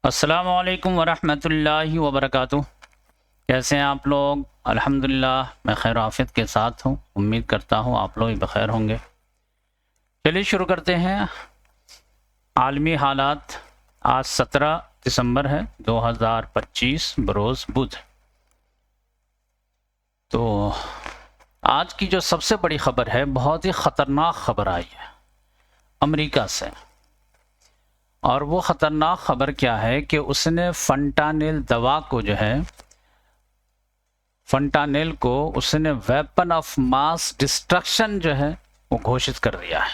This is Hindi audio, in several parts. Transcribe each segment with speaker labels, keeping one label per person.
Speaker 1: अस्सलामुअलैकुम वरहमतुल्लाहि वबरकातुह। कैसे हैं आप लोग? अल्हम्दुलिल्लाह मैं खैर आफियत के साथ हूँ। उम्मीद करता हूँ आप लोग भी बखैर होंगे। चलिए शुरू करते हैं। आलमी हालात। आज 17 दिसंबर है 2025 बरोज़ बुध। तो आज की जो सबसे बड़ी खबर है, बहुत ही ख़तरनाक खबर आई है अमेरिका से। और वो ख़तरनाक खबर क्या है कि उसने फंटानिल दवा को जो है, फंटानिल को उसने वेपन ऑफ मास डिस्ट्रक्शन जो है वो घोषित कर दिया है।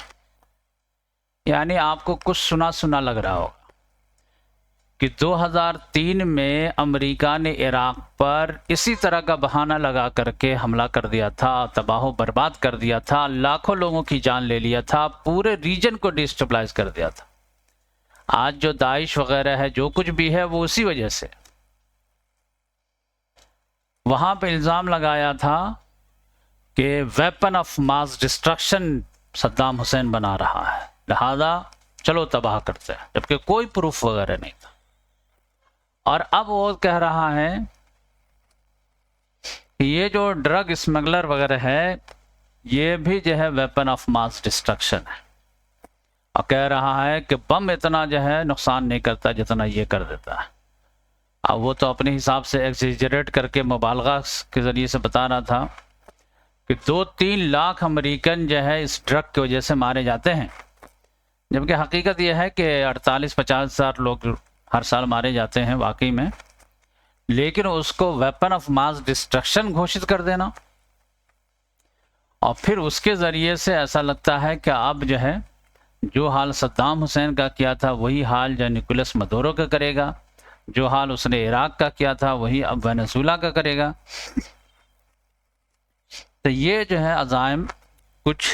Speaker 1: यानी आपको कुछ सुना सुना लग रहा होगा कि 2003 में अमेरिका ने इराक पर इसी तरह का बहाना लगा करके हमला कर दिया था, तबाह बर्बाद कर दिया था, लाखों लोगों की जान ले लिया था, पूरे रीजन को डिस्टेबलाइज कर दिया था। आज जो दाइश वगैरह है, जो कुछ भी है, वो उसी वजह से। वहां पे इल्ज़ाम लगाया था कि weapon of mass destruction Saddam Hussain बना रहा है, लिहाजा चलो तबाह करते हैं, जबकि कोई प्रूफ वगैरह नहीं था। और अब वो कह रहा है कि ये जो ड्रग स्मगलर वगैरह है, ये भी जो है वेपन ऑफ मास डिस्ट्रक्शन है। और कह रहा है कि बम इतना जो है नुकसान नहीं करता जितना ये कर देता है। अब वो तो अपने हिसाब से एक्सेजरेट करके मुबालगा के ज़रिए से बता रहा था कि 2-3 लाख अमेरिकन जो है इस ड्रग की वजह से मारे जाते हैं, जबकि हकीकत यह है कि 48-50 हज़ार लोग हर साल मारे जाते हैं वाकई में। लेकिन उसको वेपन ऑफ मास डिस्ट्रक्शन घोषित कर देना, और फिर उसके ज़रिए से ऐसा लगता है कि अब जो है जो हाल सद्दाम हुसैन का किया था वही हाल जो निकोलस मदुरो का करेगा, जो हाल उसने इराक का किया था वही अब वेनेजुएला का करेगा। तो ये जो है अज़ाइम कुछ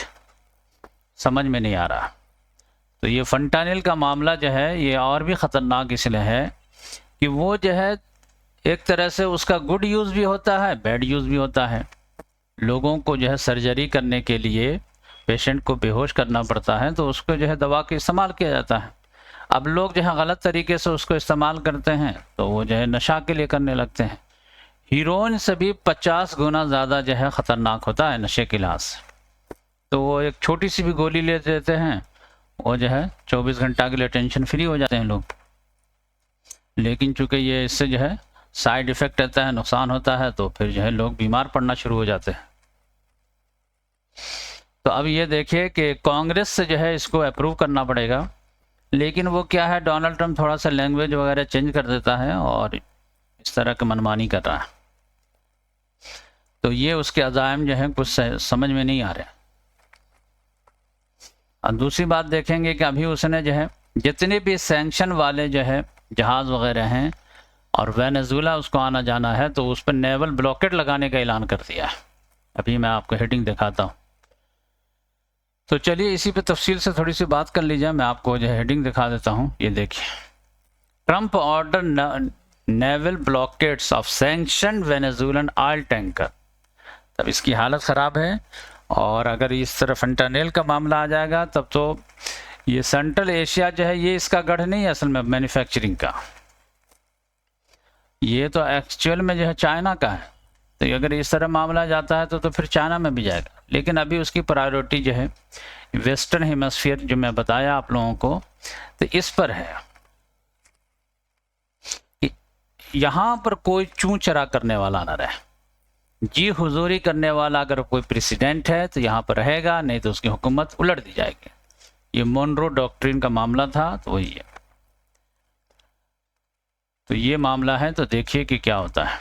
Speaker 1: समझ में नहीं आ रहा। तो ये फंटानिल का मामला जो है ये और भी ख़तरनाक इसलिए है कि वो जो है एक तरह से उसका गुड यूज़ भी होता है, बैड यूज़ भी होता है। लोगों को जो है सर्जरी करने के लिए पेशेंट को बेहोश करना पड़ता है, तो उसको जो है दवा का इस्तेमाल किया जाता है। अब लोग जो है गलत तरीके से उसको इस्तेमाल करते हैं तो वो जो है नशा के लिए करने लगते हैं। हीरोइन से भी 50 गुना ज़्यादा जो है ख़तरनाक होता है नशे के लिहाज से। तो वो एक छोटी सी भी गोली ले देते हैं, वो जो है 24 घंटा के लिए टेंशन फ्री हो जाते हैं लोग। लेकिन चूँकि ये इससे जो है साइड इफ़ेक्ट रहता है, नुकसान होता है, तो फिर जो है लोग बीमार पड़ना शुरू हो जाते हैं। तो अब ये देखिए कि कांग्रेस से जो है इसको अप्रूव करना पड़ेगा, लेकिन वो क्या है, डोनाल्ड ट्रंप थोड़ा सा लैंग्वेज वगैरह चेंज कर देता है और इस तरह की मनमानी कर रहा है। तो ये उसके अज़ाइम जो है कुछ समझ में नहीं आ रहे। और दूसरी बात देखेंगे कि अभी उसने जो है जितने भी सैंक्शन वाले जो है जहाज़ वगैरह हैं और वेनेजुएला उसको आना जाना है, तो उस पर नेवल ब्लॉकेट लगाने का ऐलान कर दिया है। अभी मैं आपको हेडिंग दिखाता हूँ। तो चलिए इसी पे तफसील से थोड़ी सी बात कर लीजिए। मैं आपको जो हेडिंग दिखा देता हूँ। ये देखिए, Trump order naval blockades of sanction Venezuelan oil tanker. तब इसकी हालत ख़राब है, और अगर इस तरह फंटानिल का मामला आ जाएगा तब तो ये सेंट्रल एशिया जो है ये इसका गढ़ नहीं है असल में मैन्युफैक्चरिंग का, ये तो एक्चुअल में जो है चाइना का है। तो अगर इस तरह मामला जाता है तो फिर चाइना में भी जाएगा। लेकिन अभी उसकी प्रायोरिटी जो है वेस्टर्न हेमस्फीयर जो मैं बताया आप लोगों को, तो इस पर है। यहाँ पर कोई चूं चरा करने वाला ना रहे, जी हुजूरी करने वाला अगर कोई प्रेसिडेंट है तो यहाँ पर रहेगा, नहीं तो उसकी हुकूमत उलट दी जाएगी। ये मोनरो डॉक्ट्रिन का मामला था, तो वही है। तो ये मामला है, तो देखिए कि क्या होता है।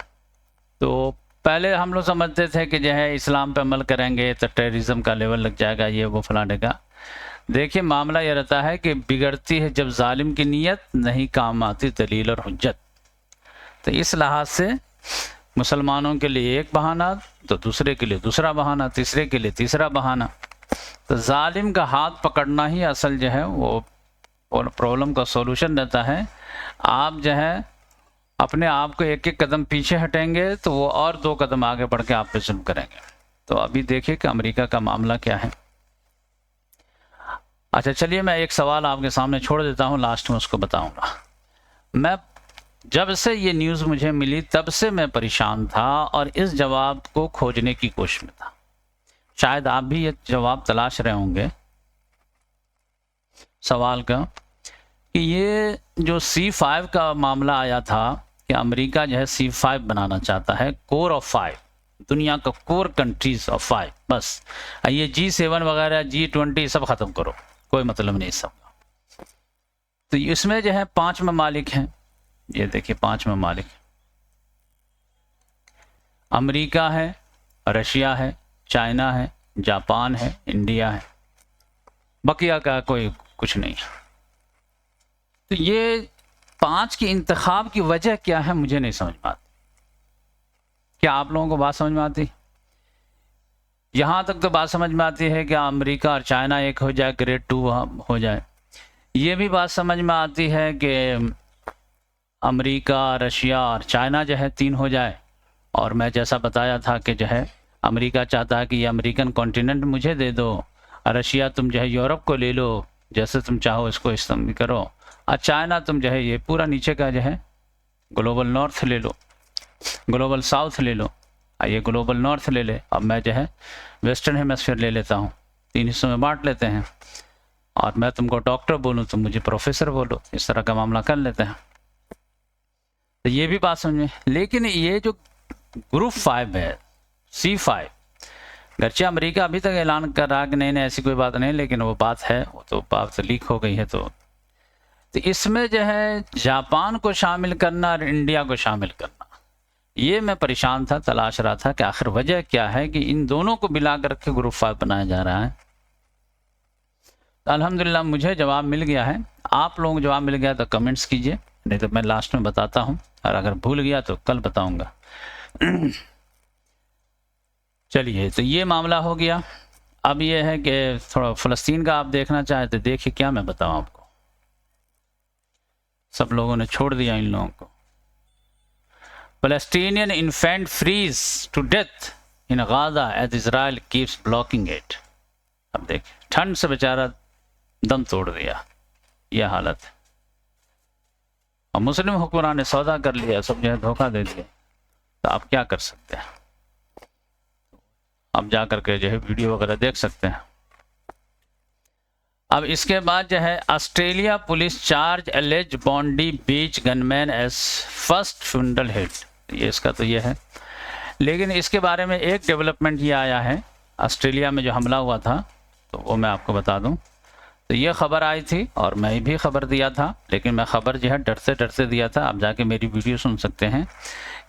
Speaker 1: तो पहले हम लोग समझते थे कि जो है इस्लाम पे अमल करेंगे तो टेररिज्म का लेवल लग जाएगा, ये वो फलाने का। देखिए मामला ये रहता है कि बिगड़ती है जब जालिम की नीयत, नहीं काम आती दलील और हुज्जत। तो इस लिहाज से मुसलमानों के लिए एक बहाना, तो दूसरे के लिए दूसरा बहाना, तीसरे के लिए तीसरा बहाना। तो जालिम का हाथ पकड़ना ही असल जो है वो प्रॉब्लम का सॉल्यूशन रहता है। आप जो है अपने आप को एक एक कदम पीछे हटेंगे तो वो और 2 कदम आगे बढ़ के आप पे जुल्म करेंगे। तो अभी देखिए कि अमेरिका का मामला क्या है। अच्छा चलिए मैं एक सवाल आपके सामने छोड़ देता हूँ, लास्ट में उसको बताऊंगा। मैं जब से ये न्यूज़ मुझे मिली तब से मैं परेशान था और इस जवाब को खोजने की कोशिश में था। शायद आप भी ये जवाब तलाश रहे होंगे सवाल का कि ये जो C5 का मामला आया था कि अमेरिका जो है C5 बनाना चाहता है, कोर ऑफ 5, दुनिया का कोर कंट्रीज ऑफ 5, बस ये G7 वगैरह G20 सब ख़त्म करो, कोई मतलब नहीं सब। तो इसमें जो है 5 ममालिक हैं, ये देखिए 5 ममालिक, अमेरिका है, रशिया है, चाइना है, जापान है, इंडिया है, बकिया का कोई कुछ नहीं। तो ये 5 की इंतखाब की वजह क्या है मुझे नहीं समझ में आती। क्या आप लोगों को बात समझ में आती? यहाँ तक तो बात समझ में आती है कि अमेरिका और चाइना एक हो जाए, ग्रेड 2 हो जाए। ये भी बात समझ में आती है कि अमेरिका, रशिया और चाइना जो है 3 हो जाए। और मैं जैसा बताया था कि जो है अमेरिका चाहता है कि ये अमेरिकन कॉन्टिनेंट मुझे दे दो, और रशिया तुम जो है यूरोप को ले लो, जैसे तुम चाहो इसको इस्तेमाल करो, और चाइना तुम जो है ये पूरा नीचे का जो है ग्लोबल नॉर्थ ले लो, ग्लोबल साउथ ले लो, ये ग्लोबल नॉर्थ ले ले, अब मैं जो है वेस्टर्न हेमिस्फीयर ले लेता हूँ, 3 हिस्सों में बांट लेते हैं, और मैं तुमको डॉक्टर बोलूँ तुम मुझे प्रोफेसर बोलो, इस तरह का मामला कर लेते हैं। तो ये भी बात समझ में। लेकिन ये जो ग्रुप 5 है, C5, गर्चे अमेरिका अभी तक ऐलान कर रहा है कि नहीं नहीं ऐसी कोई बात नहीं, लेकिन वो बात है, वो तो बात लीक हो गई है। तो इसमें जो है जापान को शामिल करना और इंडिया को शामिल करना, ये मैं परेशान था, तलाश रहा था कि आखिर वजह क्या है कि इन दोनों को मिला करके ग्रुप 5 बनाया जा रहा है। तो अल्हम्दुलिल्लाह मुझे जवाब मिल गया है। आप लोगों को जवाब मिल गया तो कमेंट्स कीजिए, नहीं तो मैं लास्ट में बताता हूँ, और अगर भूल गया तो कल बताऊँगा। चलिए, तो ये मामला हो गया। अब ये है कि थोड़ा फ़लस्तीन का आप देखना चाहे तो देखिए, क्या मैं बताऊँ आपको, सब लोगों ने छोड़ दिया इन लोगों को। Palestinian infant freeze to death in Gaza as Israel keeps blocking it। अब देखिए, ठंड से बेचारा दम तोड़ दिया, यह हालत है। और मुस्लिम हुक्मरान ने सौदा कर लिया, सब जो है धोखा दे दिया। तो आप क्या कर सकते हैं? आप जा करके जो है वीडियो वगैरह देख सकते हैं। अब इसके बाद जो है Australia police charge alleged Bondi beach gunman as first funeral hit, ये इसका तो ये है। लेकिन इसके बारे में एक डेवलपमेंट ये आया है, ऑस्ट्रेलिया में जो हमला हुआ था, तो वो मैं आपको बता दूं। तो ये खबर आई थी और मैं भी खबर दिया था, लेकिन मैं खबर जो है डरते डरते दिया था। आप जाके मेरी वीडियो सुन सकते हैं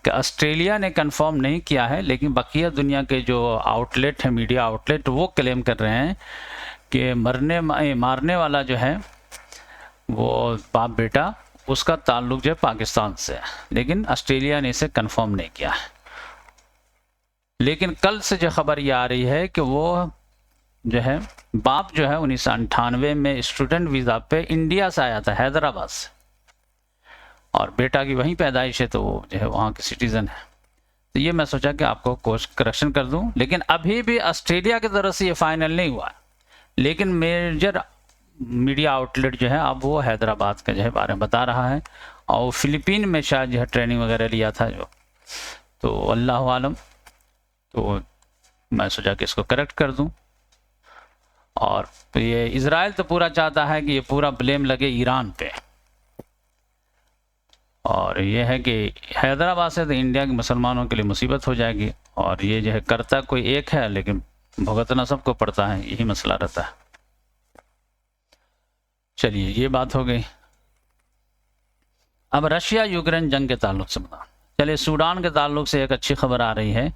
Speaker 1: कि ऑस्ट्रेलिया ने कंफर्म नहीं किया है, लेकिन बकिया दुनिया के जो आउटलेट हैं, मीडिया आउटलेट, वो क्लेम कर रहे हैं कि मारने वाला जो है वो बाप बेटा, उसका ताल्लुक जो है पाकिस्तान से है, लेकिन ऑस्ट्रेलिया ने इसे कंफर्म नहीं किया है। लेकिन कल से जो खबर ये आ रही है कि वो जो है बाप जो है 1998 में स्टूडेंट वीज़ा पे इंडिया से आया था, हैदराबाद से, और बेटा की वहीं पैदाइश है, तो वो जो है वहाँ के सिटीज़न है। तो ये मैं सोचा कि आपको कोर्स करेक्शन कर दूं। लेकिन अभी भी ऑस्ट्रेलिया की तरफ से ये फाइनल नहीं हुआ, लेकिन मेजर मीडिया आउटलेट जो है अब वो हैदराबाद के जो है बारे में बता रहा है, और फिलीपीन में शायद जो है ट्रेनिंग वगैरह लिया था जो, तो अल्लाह आलम। तो मैं सोचा कि इसको करेक्ट कर दूं। और तो ये इजराइल तो पूरा चाहता है कि ये पूरा ब्लेम लगे ईरान पे, और ये है कि हैदराबाद से तो इंडिया के मुसलमानों के लिए मुसीबत हो जाएगी, और ये जो है करता कोई एक है लेकिन भुगतना सबको पड़ता है, यही मसला रहता है। चलिए, ये बात हो गई। अब रशिया यूक्रेन जंग के ताल्लुक से बता। चलिए, सूडान के ताल्लुक से एक अच्छी खबर आ रही है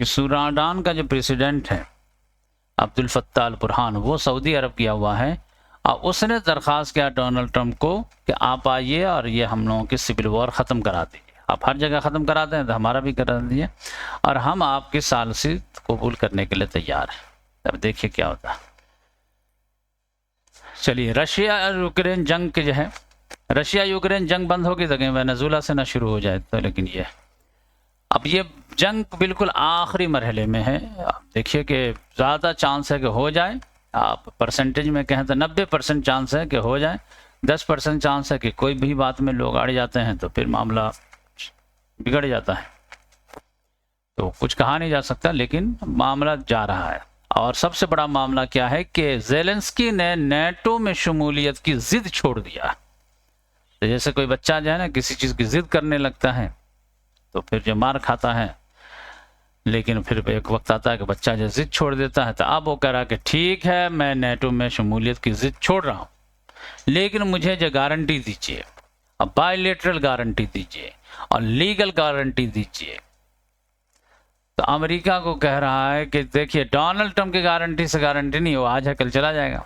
Speaker 1: कि सूडान का जो प्रेसिडेंट है अब्दुल फत्ताह अल बुरहान, वो सऊदी अरब किया हुआ है, और उसने दरख्वास्त किया डोनाल्ड ट्रंप को कि आप आइए और ये हम लोगों की सिविल वॉर ख़त्म करा दीजिए। आप हर जगह ख़त्म कराते हैं तो हमारा भी करा दीजिए, और हम आपकी सालसी कबूल करने के लिए तैयार हैं। अब देखिए क्या होता है। चलिए, रशिया और यूक्रेन जंग के जो है, रशिया यूक्रेन जंग बंद होगी तो वेनेजुला से ना शुरू हो जाए तो, लेकिन ये अब ये जंग बिल्कुल आखिरी मरहले में है। आप देखिए कि ज़्यादा चांस है कि हो जाए, आप परसेंटेज में कहें तो 90% चांस है कि हो जाए, 10% चांस है कि कोई भी बात में लोग अड़ जाते हैं तो फिर मामला बिगड़ जाता है। तो कुछ कहा नहीं जा सकता, लेकिन मामला जा रहा है। और सबसे बड़ा मामला क्या है कि ज़ेलेंस्की ने नेटो में शमूलियत की जिद छोड़ दिया। तो जैसे कोई बच्चा जो है ना किसी चीज़ की जिद करने लगता है तो फिर जो मार खाता है, लेकिन फिर एक वक्त आता है कि बच्चा जो जिद छोड़ देता है, तो अब वो कह रहा कि ठीक है मैं नेटो में शमूलियत की जिद छोड़ रहा हूँ, लेकिन मुझे जो गारंटी दीजिए, अब बायलैटरल गारंटी दीजिए और लीगल गारंटी दीजिए। तो अमेरिका को कह रहा है कि देखिए डोनाल्ड ट्रंप की गारंटी से गारंटी नहीं, वो आज है कल चला जाएगा।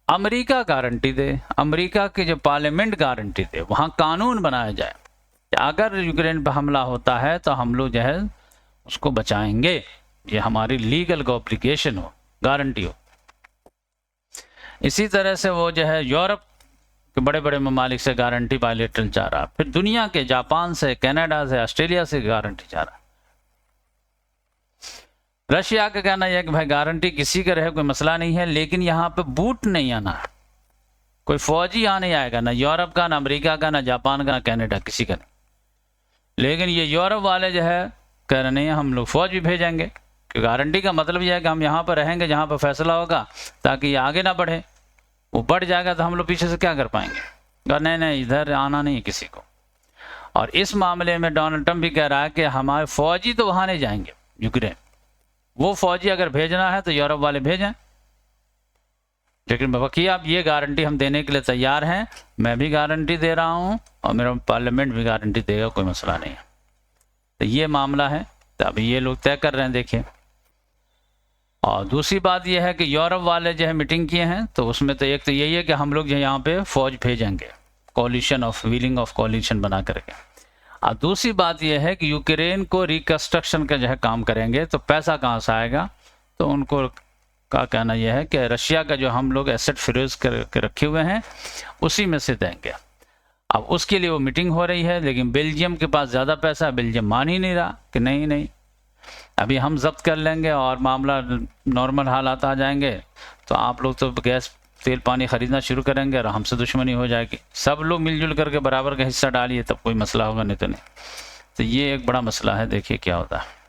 Speaker 1: अमेरिका गारंटी दे, अमेरिका की जो पार्लियामेंट गारंटी दे, वहाँ कानून बनाया जाए कि अगर यूक्रेन पर हमला होता है तो हम लोग जो है उसको बचाएंगे, ये हमारी लीगल ऑब्लिगेशन हो, गारंटी हो। इसी तरह से वो जो है यूरोप के बड़े बड़े ममालिक से गारंटी बायलैटरल चाह रहा, फिर दुनिया के जापान से, कनाडा से, ऑस्ट्रेलिया से गारंटी चाह रहा। रशिया का कहना यह कि भाई गारंटी किसी का रहे कोई मसला नहीं है, लेकिन यहाँ पे बूट नहीं आना है, कोई फौजी यहाँ नहीं आएगा, ना यूरोप का, ना अमेरिका का, ना जापान का, ना कनाडा, किसी का नहीं। लेकिन ये यूरोप वाले जो है कह रहे नहीं हम लोग फौज भी भेजेंगे, कि गारंटी का मतलब यह है कि हम यहाँ पर रहेंगे जहाँ पर फैसला होगा, ताकि ये आगे ना बढ़े। वो बढ़ जाएगा तो हम लोग पीछे से क्या कर पाएंगे। नहीं नहीं, इधर आना नहीं है किसी को। और इस मामले में डोनाल्ड ट्रंप भी कह रहा है कि हमारे फौजी तो वहाँ नहीं जाएंगे यूक्रेन, वो फौजी अगर भेजना है तो यूरोप वाले भेजें, लेकिन बाकी आप ये गारंटी हम देने के लिए तैयार हैं, मैं भी गारंटी दे रहा हूँ और मेरा पार्लियामेंट भी गारंटी देगा, कोई मसला नहीं है। तो ये मामला है, तो अभी ये लोग तय कर रहे हैं, देखिए। और दूसरी बात यह है कि यूरोप वाले जो है मीटिंग किए हैं, तो उसमें तो एक तो यही है कि हम लोग जो यहाँ पे फौज भेजेंगे, coalition of wheeling of coalition बना करके। और दूसरी बात यह है कि यूक्रेन को रिकंस्ट्रक्शन का जो है काम करेंगे, तो पैसा कहाँ से आएगा, तो उनको का कहना यह है कि रशिया का जो हम लोग एसेट फ्रीज करके रखे हुए हैं उसी में से देंगे। अब उसके लिए वो मीटिंग हो रही है, लेकिन बेल्जियम के पास ज़्यादा पैसा है, बेल्जियम मान ही नहीं रहा कि नहीं नहीं अभी हम जब्त कर लेंगे और मामला नॉर्मल हालात आ जाएंगे तो आप लोग तो गैस तेल पानी खरीदना शुरू करेंगे और हमसे दुश्मनी हो जाएगी। सब लोग मिलजुल करके बराबर का हिस्सा डालिए तब कोई मसला होगा, नहीं तो नहीं। तो ये एक बड़ा मसला है, देखिए क्या होता है।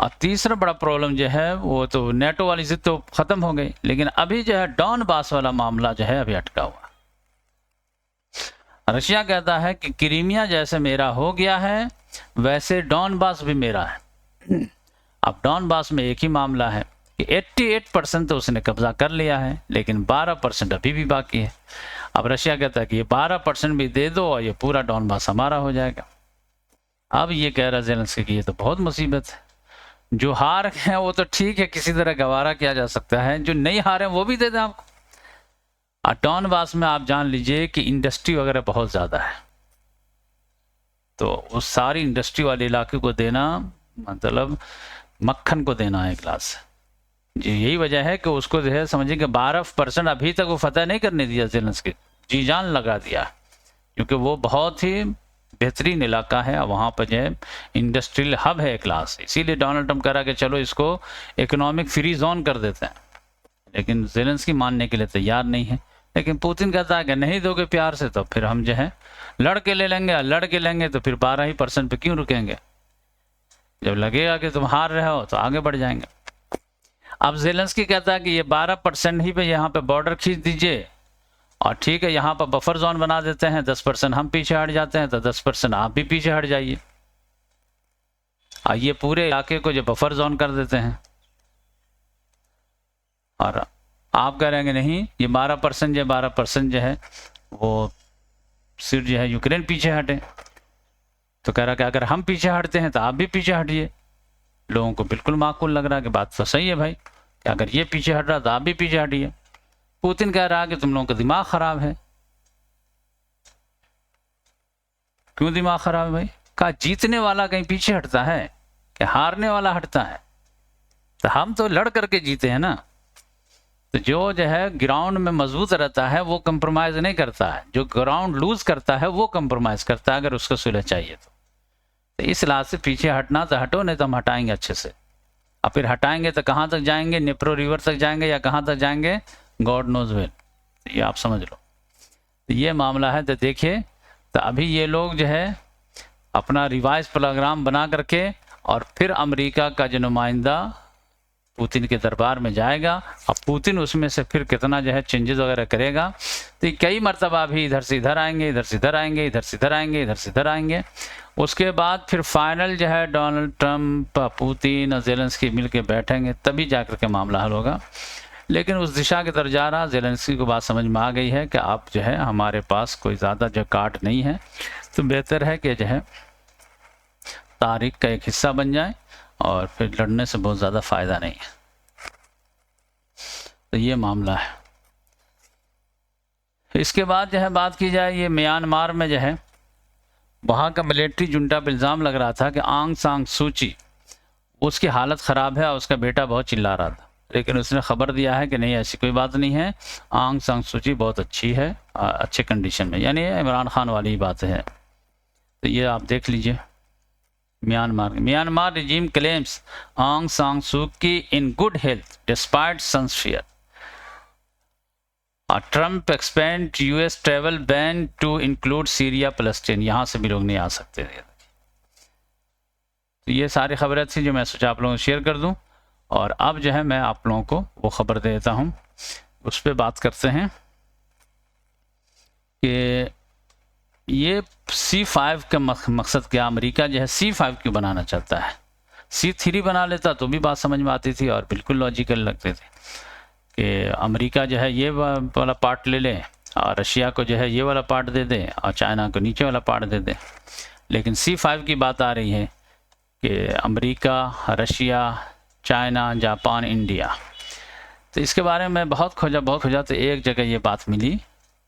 Speaker 1: और तीसरा बड़ा प्रॉब्लम जो है वो तो नेटो वाली जिद तो ख़त्म हो गई, लेकिन अभी जो है डॉनबास वाला मामला जो है अभी अटका हुआ। रशिया कहता है कि क्रीमिया जैसे मेरा हो गया है वैसे डॉनबास भी मेरा है। अब डॉनबास में एक ही मामला है कि 88% तो उसने कब्जा कर लिया है, लेकिन 12% अभी भी बाकी है। अब रशिया कहता है कि ये 12% भी दे दो और ये पूरा डॉनबास हमारा हो जाएगा। अब ये कह रहा है ज़ेलेंस्की कि ये तो बहुत मुसीबत है, जो हार गए वो तो ठीक है, किसी तरह गवारा किया जा सकता है, जो नहीं हारे वो भी दे दें आपको। और डॉनबास में आप जान लीजिए कि इंडस्ट्री वगैरह बहुत ज़्यादा है, तो उस सारी इंडस्ट्री वाले इलाके को देना मतलब मक्खन को देना है गिलास। जी यही वजह है कि उसको जो है समझिए कि 12% अभी तक वो फतह नहीं करने दिया ज़ेलेंस्की, जी जान लगा दिया, क्योंकि वो बहुत ही बेहतरीन इलाका है और वहाँ पर जो है इंडस्ट्रियल हब है क्लास। इसीलिए डोनाल्ड ट्रंप कह रहा कि चलो इसको इकोनॉमिक फ्री जोन कर देते हैं, लेकिन ज़ेलेंस्की मानने के लिए तैयार नहीं है। लेकिन पुतिन कहता है कि नहीं दोगे प्यार से तो फिर हम जो है लड़ के ले लेंगे, और लड़ के लेंगे तो फिर 12% पे क्यों रुकेंगे, जब लगेगा कि तुम हार रहे हो तो आगे बढ़ जाएंगे। अब ज़ेलेंस्की कहता है कि ये 12% ही पे यहाँ पे बॉर्डर खींच दीजिए और ठीक है यहाँ पर बफर जोन बना देते हैं, 10% हम पीछे हट जाते हैं तो 10% आप भी पीछे हट जाइए, और ये पूरे इलाके को जो बफर जोन कर देते हैं। और आप कह रहे हैं नहीं ये 12% जो है वो सिर्फ जो है यूक्रेन पीछे हटे, तो कह रहा कि अगर हम पीछे हटते हैं तो आप भी पीछे हटिए। लोगों को बिल्कुल माकूल लग रहा है कि बात तो सही है भाई, कि अगर ये पीछे हट रहा तो आप भी पीछे हटिए। पुतिन कह रहा है कि तुम लोगों का दिमाग खराब है। क्यों दिमाग खराब है भाई? कहा जीतने वाला कहीं पीछे हटता है कि हारने वाला हटता है? तो हम तो लड़ करके जीते हैं ना। तो जो है ग्राउंड में मजबूत रहता है वो कंप्रोमाइज नहीं करता है, जो ग्राउंड लूज करता है वो कंप्रोमाइज करता है अगर उसको सुलह चाहिए तो इस लिहाज से पीछे हटना तो हटो, नहीं तो हम हटाएंगे अच्छे से। और फिर हटाएंगे तो कहाँ तक जाएंगे, निप्रो रिवर तक जाएंगे या कहाँ तक जाएंगे, गॉड नोज वेल। ये आप समझ लो। तो ये मामला है। तो देखिए, तो अभी ये लोग जो है अपना रिवाइज प्रोग्राम बना करके और फिर अमेरिका का जो नुमाइंदा पुतिन के दरबार में जाएगा, अब पुतिन उसमें से फिर कितना जो है चेंजेस वगैरह करेगा। तो कई मरतबा भी इधर से इधर आएंगे, इधर से इधर आएंगे, इधर से इधर आएंगे, इधर से इधर आएंगे। उसके बाद फिर फाइनल जो है डोनाल्ड ट्रंप, पुतिन और ज़ेलेंस्की मिल के बैठेंगे, तभी जाकर के मामला हल होगा। लेकिन उस दिशा की तरफ जा रहा। ज़ेलेंस्की को बात समझ में आ गई है कि अब जो है हमारे पास कोई ज़्यादा जो कार्ड नहीं है, तो बेहतर है कि जो है तारीख का एक हिस्सा बन जाए और फिर लड़ने से बहुत ज़्यादा फ़ायदा नहीं है। तो ये मामला है। इसके बाद जो है बात की जाए, ये म्यांमार में जो है वहाँ का मिलिट्री जुंटा पर इल्ज़ाम लग रहा था कि आंग सान सू की उसकी हालत ख़राब है और उसका बेटा बहुत चिल्ला रहा था, लेकिन उसने खबर दिया है कि नहीं, ऐसी कोई बात नहीं है, आंग सान सू की बहुत अच्छी है, अच्छे कंडीशन में, यानी इमरान खान वाली बात है। तो ये आप देख लीजिए। Myanmar regime claims Aung San Suu Kyi in good health despite son's fear. Trump expand US travel ban to include Syria Palestine. यहाँ से भी लोग नहीं आ सकते थे। तो ये सारी खबरें थी जो मैं सोचा आप लोगों को शेयर कर दूं। और अब जो है मैं आप लोगों को वो खबर दे देता हूं, उस पर बात करते हैं कि ये C5 का मकसद क्या। अमेरिका जो है C5 क्यों बनाना चाहता है। C3 बना लेता तो भी बात समझ में आती थी और बिल्कुल लॉजिकल लगते थे कि अमेरिका जो है ये वाला पार्ट ले लें और रशिया को जो है ये वाला पार्ट दे दें और चाइना को नीचे वाला पार्ट दे दें। लेकिन C5 की बात आ रही है कि America, Russia, China, Japan, India. तो इसके बारे में बहुत खोजा तो एक जगह ये बात मिली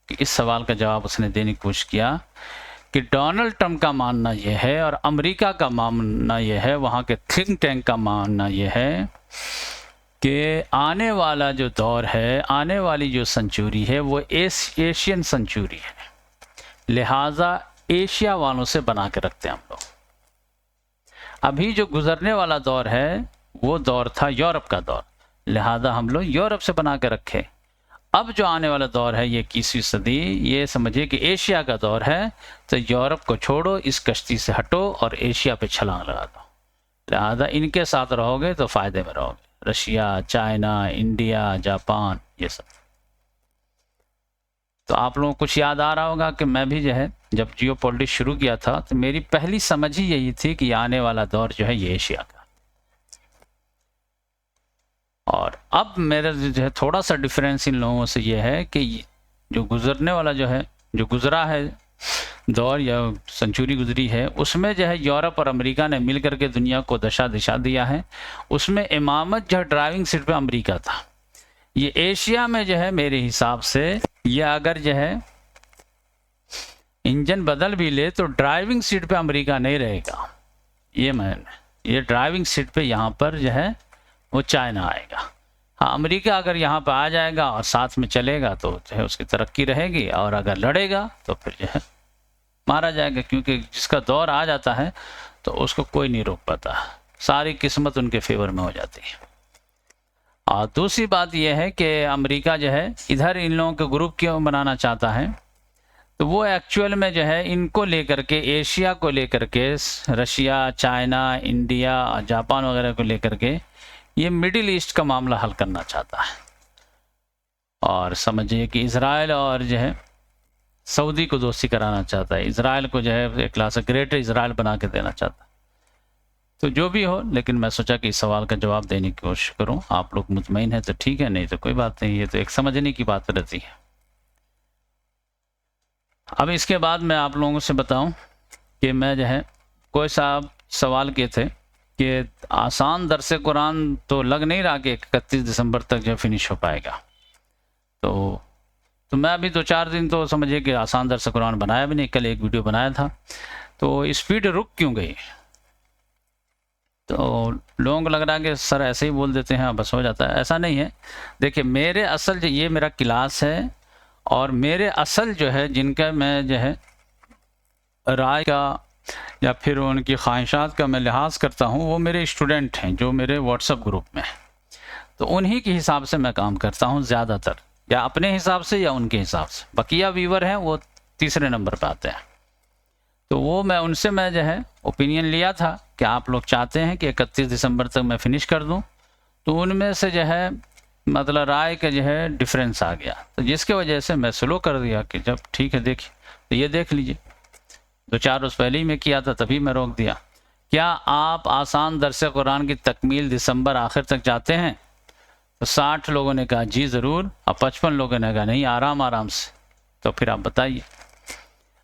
Speaker 1: कि इस सवाल का जवाब उसने देने की कोशिश किया कि डोनाल्ड ट्रंप का मानना यह है और अमेरिका का मानना यह है, वहाँ के थिंक टैंक का मानना यह है कि आने वाला जो दौर है, आने वाली जो सेंचुरी है वो एशियन सेंचुरी है, लिहाजा एशिया वालों से बना के रखते हैं हम लोग। अभी जो गुजरने वाला दौर है वो दौर था यूरोप का दौर, लिहाजा हम लोग यूरोप से बना के रखे। अब जो आने वाला दौर है ये 21वीं सदी, ये समझिए कि एशिया का दौर है, तो यूरोप को छोड़ो, इस कश्ती से हटो और एशिया पे छलांग लगा दो। लिहाजा इनके साथ रहोगे तो फ़ायदे में रहोगे, रशिया, चाइना, इंडिया, जापान, ये सब। तो आप लोगों को कुछ याद आ रहा होगा कि मैं भी जो है जब जियो पॉलिटिक्स शुरू किया था तो मेरी पहली समझ ही यही थी कि आने वाला दौर जो है ये एशिया का। और अब मेरा जो है थोड़ा सा डिफरेंस इन लोगों से ये है कि जो गुजरने वाला जो है, जो गुजरा है दौर या सेंचुरी गुजरी है, उसमें जो है यूरोप और अमेरिका ने मिल करके दुनिया को दिशा दिया है। उसमें इमामत जो है ड्राइविंग सीट पे अमेरिका था। ये एशिया में जो है मेरे हिसाब से ये अगर जो है इंजन बदल भी ले तो ड्राइविंग सीट पे अमेरिका नहीं रहेगा। ये ड्राइविंग सीट पे यहाँ पर जो है वो चाइना आएगा। हाँ, अमेरिका अगर यहाँ पर आ जाएगा और साथ में चलेगा तो जो है उसकी तरक्की रहेगी, और अगर लड़ेगा तो फिर जो है मारा जाएगा, क्योंकि जिसका दौर आ जाता है तो उसको कोई नहीं रोक पाता, सारी किस्मत उनके फेवर में हो जाती है। और दूसरी बात यह है कि अमेरिका जो है इधर इन लोगों के ग्रुप क्यों बनाना चाहता है, तो वो एक्चुअल में जो है इनको लेकर के, एशिया को लेकर के, रशिया, चाइना, इंडिया, जापान वगैरह को लेकर के ये मिडिल ईस्ट का मामला हल करना चाहता है। और समझिए कि इज़राइल और जो है सऊदी को दोस्ती कराना चाहता है, इज़राइल को जो है एक क्लास ग्रेटर इज़राइल बना के देना चाहता है। तो जो भी हो, लेकिन मैं सोचा कि इस सवाल का जवाब देने की कोशिश करूं। आप लोग मुतमईन हैं तो ठीक है, नहीं तो कोई बात नहीं, ये तो एक समझने की बात रहती है। अब इसके बाद मैं आप लोगों से बताऊं कि मैं जो है कोई साहब सवाल किए थे कि आसान दर्स कुरान तो लग नहीं रहा कि 31 दिसंबर तक जो फिनिश हो पाएगा। तो मैं अभी 2-4 दिन तो समझिए कि आसान दर्स कुरान बनाया भी नहीं। कल एक वीडियो बनाया था, तो स्पीड रुक क्यों गई? तो लोगों को लग रहा है कि सर ऐसे ही बोल देते हैं बस हो जाता है। ऐसा नहीं है। देखिए, मेरे असल जो ये मेरा क्लास है और मेरे असल जो है जिनका मैं जो है राय का या फिर उनकी ख्वाहिशात का मैं लिहाज करता हूँ, वो मेरे स्टूडेंट हैं जो मेरे व्हाट्सएप ग्रुप में हैं। तो उन्हीं के हिसाब से मैं काम करता हूँ ज़्यादातर। या अपने हिसाब से या उनके हिसाब से। बकिया व्यूवर हैं वो तीसरे नंबर पर आते हैं। तो वो उनसे मैं जो है ओपिनियन लिया था कि आप लोग चाहते हैं कि 31 दिसंबर तक मैं फ़िनिश कर दूं, तो उनमें से जो है मतलब राय का जो है डिफरेंस आ गया, तो जिसके वजह से मैं स्लो कर दिया कि जब ठीक है देखिए, तो ये देख लीजिए 2-4 रोज़ पहले ही मैं किया था, तभी मैं रोक दिया। क्या आप आसान दर्स कुरान की तकमील दिसंबर आखिर तक चाहते हैं? तो 60 लोगों ने कहा जी ज़रूर, और 55 लोगों ने कहा नहीं, आराम आराम से। तो फिर आप बताइए,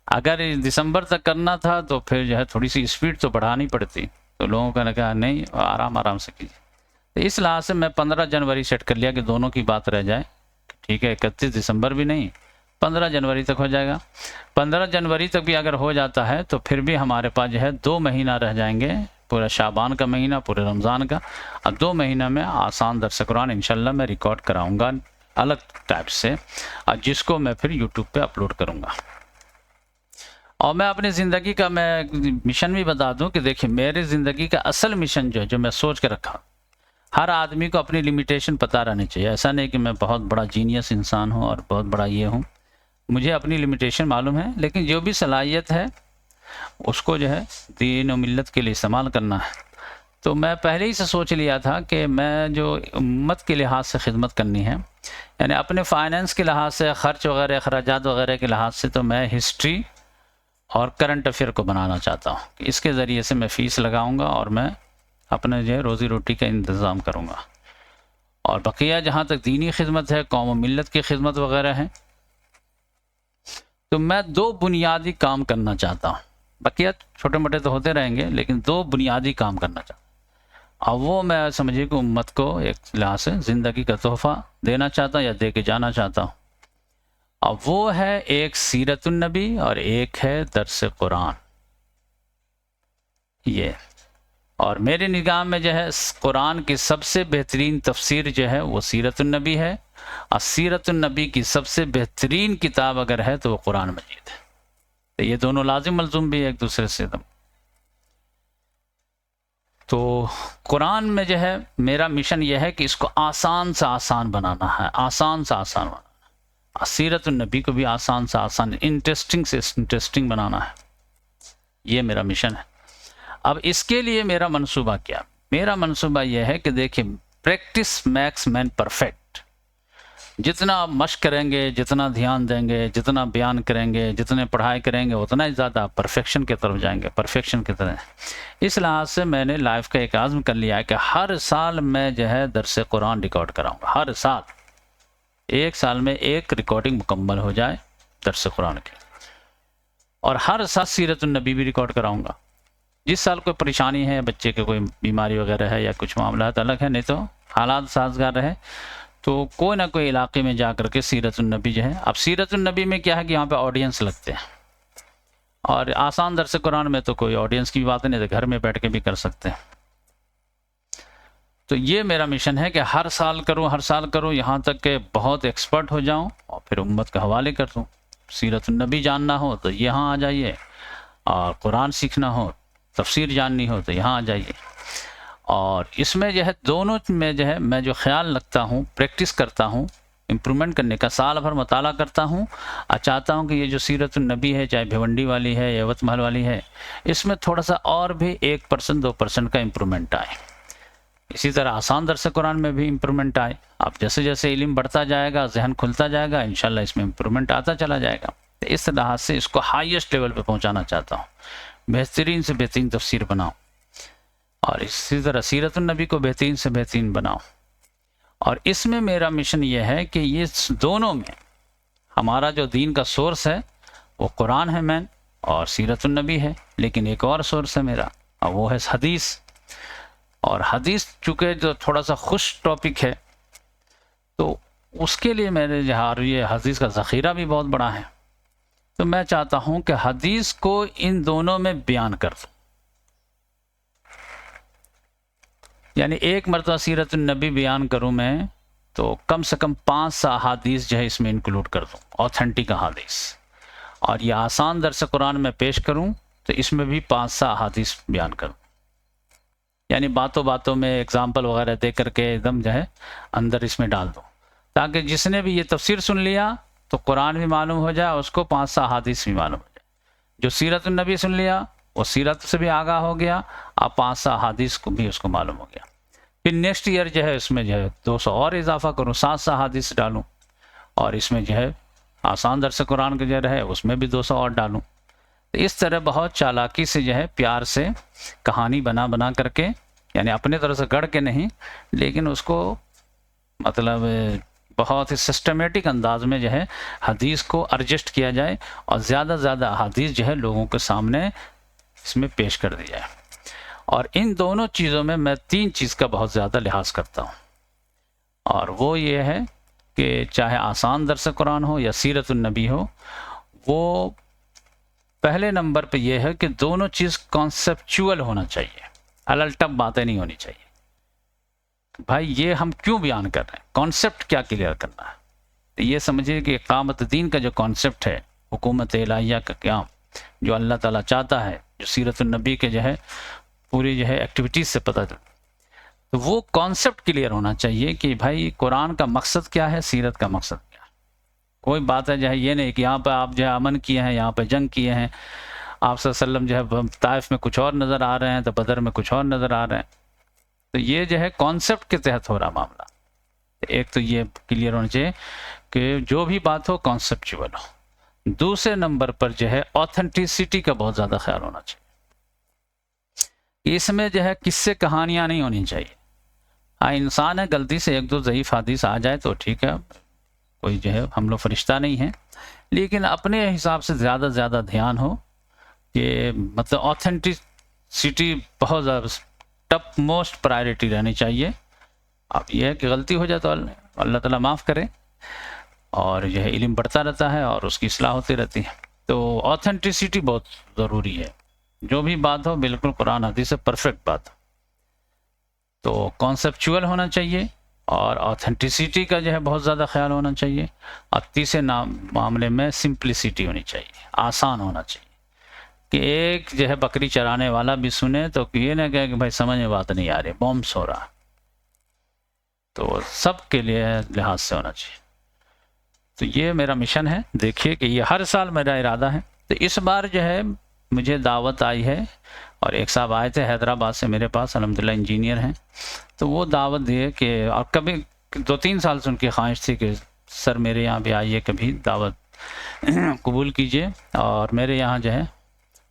Speaker 1: अगर दिसंबर तक करना था तो फिर जो है थोड़ी सी स्पीड तो बढ़ानी पड़ती, तो लोगों ने कहा नहीं, आराम आराम से कीजिए। तो इस लिहाज से मैं 15 जनवरी सेट कर लिया कि दोनों की बात रह जाए, ठीक है 31 दिसंबर भी नहीं, 15 जनवरी तक हो जाएगा। 15 जनवरी तक भी अगर हो जाता है तो फिर भी हमारे पास जो है 2 महीना रह जाएंगे, पूरा शाबान का महीना, पूरे रमज़ान का। अब 2 महीना में आसान दर्स कुरान इंशाल्लाह मैं रिकॉर्ड कराऊंगा अलग टाइप से, और जिसको मैं फिर यूट्यूब पे अपलोड करूंगा। और मैं अपनी ज़िंदगी का मैं मिशन भी बता दूं कि देखिए मेरी ज़िंदगी का असल मिशन जो मैं सोच के रखा, हर आदमी को अपनी लिमिटेशन पता रहनी चाहिए। ऐसा नहीं कि मैं बहुत बड़ा जीनियस इंसान हूं और बहुत बड़ा ये हूं, मुझे अपनी लिमिटेशन मालूम है, लेकिन जो भी सलाहियत है उसको जो है दीन और मिल्लत के लिए इस्तेमाल करना है। तो मैं पहले ही से सोच लिया था कि मैं जो उम्मत के लिहाज से खिदमत करनी है, यानी अपने फाइनेंस के लिहाज से, ख़र्च वगैरह अखराजात वगैरह के लिहाज से, तो मैं हिस्ट्री और करंट अफेयर को बनाना चाहता हूँ कि इसके ज़रिए से मैं फ़ीस लगाऊंगा और मैं अपने जो है रोज़ी रोटी का इंतज़ाम करूँगा। और बकिया जहाँ तक दीनी खिदमत है, कौम और मिल्लत की खिदमत वगैरह है, तो मैं 2 बुनियादी काम करना चाहता हूँ। बकिया छोटे मोटे तो होते रहेंगे, लेकिन 2 बुनियादी काम करना चाहता हूँ। अब वो मैं समझिए कि उम्मत को एक लिहाज से ज़िंदगी का तोहफ़ा देना चाहता हूँ या दे के जाना चाहता हूँ। अब वो है एक सीरतुन नबी और एक है दर्स कुरान। ये और मेरी निगाह में जो है कुरान की सबसे बेहतरीन तफसीर जो है वो सीरतुन नबी है, और सीरतुन नबी की सबसे बेहतरीन किताब अगर है तो वो कुरान मजीद है। तो ये दोनों लाजिम मलजूम भी एक दूसरे से एकदम। तो कुरान में जो है मेरा मिशन यह है कि इसको आसान से आसान बनाना है, आसान से आसान बनाना है। सीरतुन नबी को भी आसान से आसान, इंटरेस्टिंग से इंटरेस्टिंग बनाना है, ये मेरा मिशन है। अब इसके लिए मेरा मंसूबा क्या? मेरा मंसूबा यह है कि देखिए प्रैक्टिस मैक्स मैन परफेक्ट। जितना आप मशक करेंगे, जितना ध्यान देंगे, जितना बयान करेंगे, जितने पढ़ाई करेंगे, उतना ही ज़्यादा परफेक्शन की तरफ जाएंगे, परफेक्शन की तरह। इस लिहाज से मैंने लाइफ का एक आज़म कर लिया है कि हर साल मैं जो है दर्स कुरान रिकॉर्ड कराऊंगा। हर साल 1 साल में 1 रिकॉर्डिंग मुकम्मल हो जाए दर्स कुरान की, और हर साल सीरतुन नबी भी रिकॉर्ड कराऊंगा। जिस साल कोई परेशानी है, बच्चे के कोई बीमारी वगैरह है या कुछ मामला है तो अलग है, नहीं तो हालात साजगार रहे तो कोई ना कोई इलाके में जा करके सीरतुन नबी जो है। अब सीरतुन नबी में क्या है कि यहाँ पे ऑडियंस लगते हैं, और आसान दर्स कुरान में तो कोई ऑडियंस की बात नहीं, तो घर में बैठ के भी कर सकते हैं। तो ये मेरा मिशन है कि हर साल करूँ, हर साल करूँ, यहाँ तक कि बहुत एक्सपर्ट हो जाऊँ और फिर उम्मत के हवाले कर दूँ। सीरतुन नबी जानना हो तो यहाँ आ जाइए, और कुरान सीखना हो, तफसीर जाननी हो तो यहाँ आ जाइए। और इसमें जो है दोनों में जो है मैं जो ख्याल रखता हूँ, प्रैक्टिस करता हूँ, इम्प्रूवमेंट करने का, साल भर मताला करता हूँ, और चाहता हूँ कि ये जो सीरतुन नबी है, चाहे भिवंडी वाली है या यवतमहल वाली है, इसमें थोड़ा सा और भी 1% 2% का इम्प्रूवमेंट आए। इसी तरह आसान दर्स कुरान में भी इम्प्रूवमेंट आए। अब जैसे जैसे इल्म बढ़ता जाएगा, जहन खुलता जाएगा, इंशाल्लाह इसमें इम्प्रूवमेंट आता चला जाएगा। तो इस तरह से इसको हाईएस्ट लेवल पे पहुंचाना चाहता हूँ, बेहतरीन से बेहतरीन तफसीर बनाऊं, और इसी तरह सीरतुन नबी को बेहतरीन से बेहतरीन बनाऊं। और इसमें मेरा मिशन ये है कि ये दोनों में हमारा जो दीन का सोर्स है वो कुरान है मेन, और सीरतुन नबी है, लेकिन एक और सोर्स है मेरा, और वो है हदीस। और हदीस चूँकि जो थोड़ा सा खुश टॉपिक है, तो उसके लिए मेरे यहाँ ये हदीस का ज़ख़ीरा भी बहुत बड़ा है। तो मैं चाहता हूँ कि हदीस को इन दोनों में बयान कर दूँ, यानी एक मरतबा सीरतुन नबी बयान करूँ मैं तो कम से कम 5 अहादीस जो है इसमें इंक्लूड कर दूँ, ऑथेंटिक अहादीस। और ये आसान दर्स कुरान में पेश करूँ तो इसमें भी 5 अहादीस बयान करूँ, यानी बातों बातों में एग्जाम्पल वगैरह दे करके एकदम जो है अंदर इसमें डाल दूँ। ताकि जिसने भी ये तफसीर सुन लिया तो कुरान भी मालूम हो जाए, उसको 5 अहादीस भी मालूम हो जाए। जो सीरत नबी सुन लिया वो सीरत से भी आगाह हो गया, अब 5 अहादीस को भी उसको मालूम हो गया। फिर नेक्स्ट ईयर जो है इसमें जो है 200 और इजाफा करूँ, 7 अहादीस डालूँ, और इसमें जो है आसान दर्स कुरान का जो है उसमें भी 200 और डालूँ। तो इस तरह बहुत चालाकी से जो है प्यार से कहानी बना बना करके, यानी अपने तरह से गढ़ के नहीं, लेकिन उसको मतलब बहुत ही सिस्टमेटिक अंदाज में जो है हदीस को एडजस्ट किया जाए और ज़्यादा से ज़्यादा हदीस जो है लोगों के सामने इसमें पेश कर दी जाए। और इन दोनों चीज़ों में मैं 3 चीज़ का बहुत ज़्यादा लिहाज करता हूँ, और वो ये है कि चाहे आसान दर्स कुरान हो या सीरतुन नबी हो, वो पहले नंबर पे ये है कि दोनों चीज़ कॉन्सेप्चुअल होना चाहिए, अलटप बातें नहीं होनी चाहिए। भाई ये हम क्यों बयान कर रहे हैं, कॉन्सेप्ट क्या क्लियर करना है। तो ये समझिए कि इक़ामत दीन का जो कॉन्सेप्ट है, हुकूमत इलाहिया का क़याम, जो अल्लाह ताला चाहता है, जो सीरतुन नबी के जो है पूरी जो है एक्टिविटीज़ से पता चलता, तो वो कॉन्सेप्ट क्लियर होना चाहिए कि भाई कुरान का मकसद क्या है, सीरत का मकसद क्या है। कोई बात है जो है ये नहीं कि यहाँ पर आप जो है अमन किए हैं, यहाँ पर जंग किए हैं, आप सल्लल्लाहु अलैहि वसल्लम जो है ताइफ में कुछ और नज़र आ रहे हैं तो बदर में कुछ और नज़र आ रहे हैं। तो ये जो है कॉन्सेप्ट के तहत हो रहा मामला। एक तो ये क्लियर होना चाहिए कि जो भी बात हो कॉन्सेप्चुअल हो। दूसरे नंबर पर जो है ऑथेंटिसिटी का बहुत ज़्यादा ख्याल होना चाहिए। इसमें जो है किस्से कहानियाँ नहीं होनी चाहिए। हाँ, इंसान है, गलती से 1-2 ज़ईफ़ हदीस आ जाए तो ठीक है, कोई जो है हम लोग फरिश्ता नहीं हैं, लेकिन अपने हिसाब से ज़्यादा से ज़्यादा ध्यान हो कि मतलब ऑथेंटिसिटी बहुत ज़्यादा टॉप मोस्ट प्रायोरिटी रहनी चाहिए। अब यह है कि गलती हो जाए तो अल्लाह ताला माफ़ करे, और यह इल्म बढ़ता रहता है और उसकी इस्लाह होती रहती है। तो ऑथेंटिसिटी बहुत ज़रूरी है, जो भी बात हो बिल्कुल कुरान हदीस से परफेक्ट बात हो। तो कॉन्सेप्चुअल होना चाहिए और ऑथेंटिसिटी का जो है बहुत ज़्यादा ख्याल होना चाहिए, और तीसरे मामले में सिंप्लिसिटी होनी चाहिए, आसान होना चाहिए कि एक जो है बकरी चराने वाला भी सुने तो ये ना कहे कि भाई समझ में बात नहीं आ रही, बॉम्ब्स हो रहा। तो सब के लिए लिहाज से होना चाहिए। तो ये मेरा मिशन है। देखिए कि ये हर साल मेरा इरादा है। तो इस बार जो है मुझे दावत आई है, और एक साहब आए थे हैदराबाद से मेरे पास, अल्हम्दुलिल्लाह इंजीनियर हैं, तो वो दावत दिए कि, और कभी 2-3 साल से उनकी ख्वाहिश थी कि सर मेरे यहाँ भी आइए, कभी दावत कबूल कीजिए और मेरे यहाँ जो है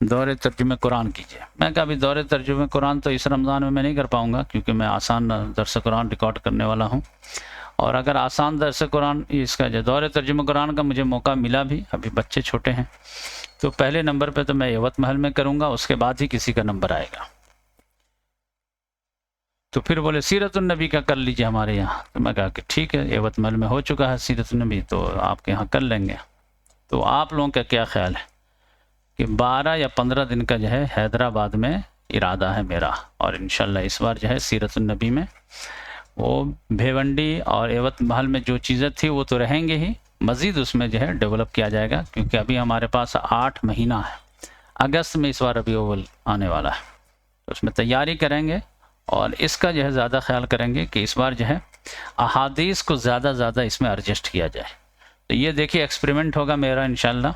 Speaker 1: दौरे तर्जुमे कुरान कीजिए। मैं कहा अभी दौरे तर्जुमे कुरान तो इस रमज़ान में मैं नहीं कर पाऊँगा, क्योंकि मैं आसान दर्स कुरान रिकॉर्ड करने वाला हूँ, और अगर आसान दर्स कुरान इसका जो दौरे तर्जुमे कुरान का मुझे मौका मिला भी, अभी बच्चे छोटे हैं, तो पहले नंबर पे तो मैं एवत महल में करूँगा, उसके बाद ही किसी का नंबर आएगा। तो फिर बोले सीरतुन नबी का कर लीजिए हमारे यहाँ। तो मैं कहा कि ठीक है, एवत महल में हो चुका है सीरतुन नबी, तो आपके यहाँ कर लेंगे। तो आप लोगों का क्या ख्याल है कि 12 या 15 दिन का जो है हैदराबाद में इरादा है मेरा, और इंशाल्लाह इस बार जो है सीरतुन नबी में वो भिवंडी और एवत महल में जो चीज़ें थी वो तो रहेंगे ही, मज़ीद उसमें जो है डेवलप किया जाएगा, क्योंकि अभी हमारे पास 8 महीना है, अगस्त में इस बार अभी ओवल आने वाला है, तो उसमें तैयारी करेंगे और इसका जो है ज़्यादा ख्याल करेंगे कि इस बार जो है अहादीस को ज़्यादा ज़्यादा इसमें एडजस्ट किया जाए। तो ये देखिए एक्सपेरिमेंट होगा मेरा इंशाल्लाह।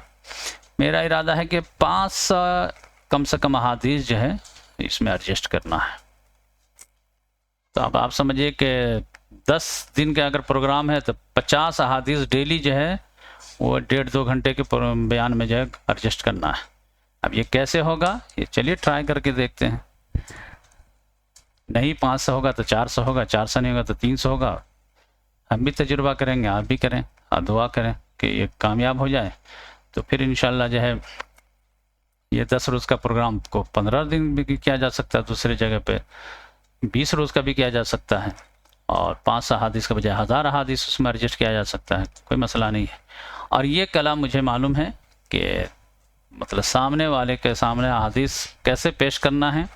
Speaker 1: मेरा इरादा है कि 500 कम से कम अहादीस जो है इसमें एडजस्ट करना है। तो अब आप समझिए कि 10 दिन का अगर प्रोग्राम है तो 50 अहादीस डेली जो है वो 1.5-2 घंटे के बयान में जो है एडजस्ट करना है। अब ये कैसे होगा, ये चलिए ट्राई करके देखते हैं। नहीं 500 होगा तो 400 होगा, 400 नहीं होगा तो 300 होगा। हम भी तजुर्बा करेंगे, आप भी करें और दुआ करें कि ये कामयाब हो जाए। तो फिर इंशाल्लाह जो है ये 10 रोज़ का प्रोग्राम को 15 दिन भी किया जा सकता है, दूसरी जगह पे 20 रोज़ का भी किया जा सकता है, और 500 अहादीस का बजाय 1000 अहादीस उसमें एडजस्ट किया जा सकता है, कोई मसला नहीं है। और ये कला मुझे मालूम है कि मतलब सामने वाले के सामने अहादीस कैसे पेश करना है,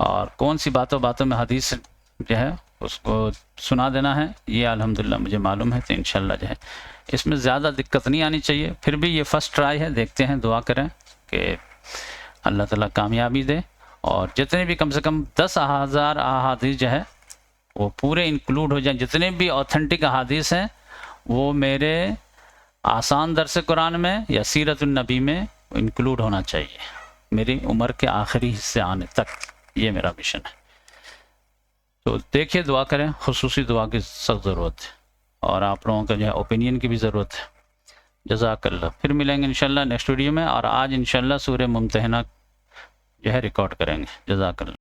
Speaker 1: और कौन सी बातों में हदीस जो है उसको सुना देना है, ये अल्हम्दुलिल्लाह मुझे मालूम है। तो इंशाल्लाह जो है इसमें ज़्यादा दिक्कत नहीं आनी चाहिए। फिर भी ये फ़र्स्ट ट्राई है, देखते हैं, दुआ करें कि अल्लाह ताला कामयाबी दे, और जितने भी कम से कम 10,000 अहादीस जो है वो पूरे इंक्लूड हो जाए, जितने भी ऑथेंटिक अहादीस हैं वो मेरे आसान दरस कुरान में या सीरतुन्नबी में इंक्लूड होना चाहिए मेरी उम्र के आखिरी हिस्से आने तक। ये मेरा मिशन है। तो देखिए, दुआ करें, खुसूसी दुआ की सख्त ज़रूरत है और आप लोगों का जो है ओपिनियन की भी ज़रूरत है। जज़ाकल्लाह। फिर मिलेंगे इंशाल्लाह नेक्स्ट वीडियो में, और आज इंशाल्लाह सूरह मुम्तहिना जो है रिकॉर्ड करेंगे। जज़ाकल्लाह।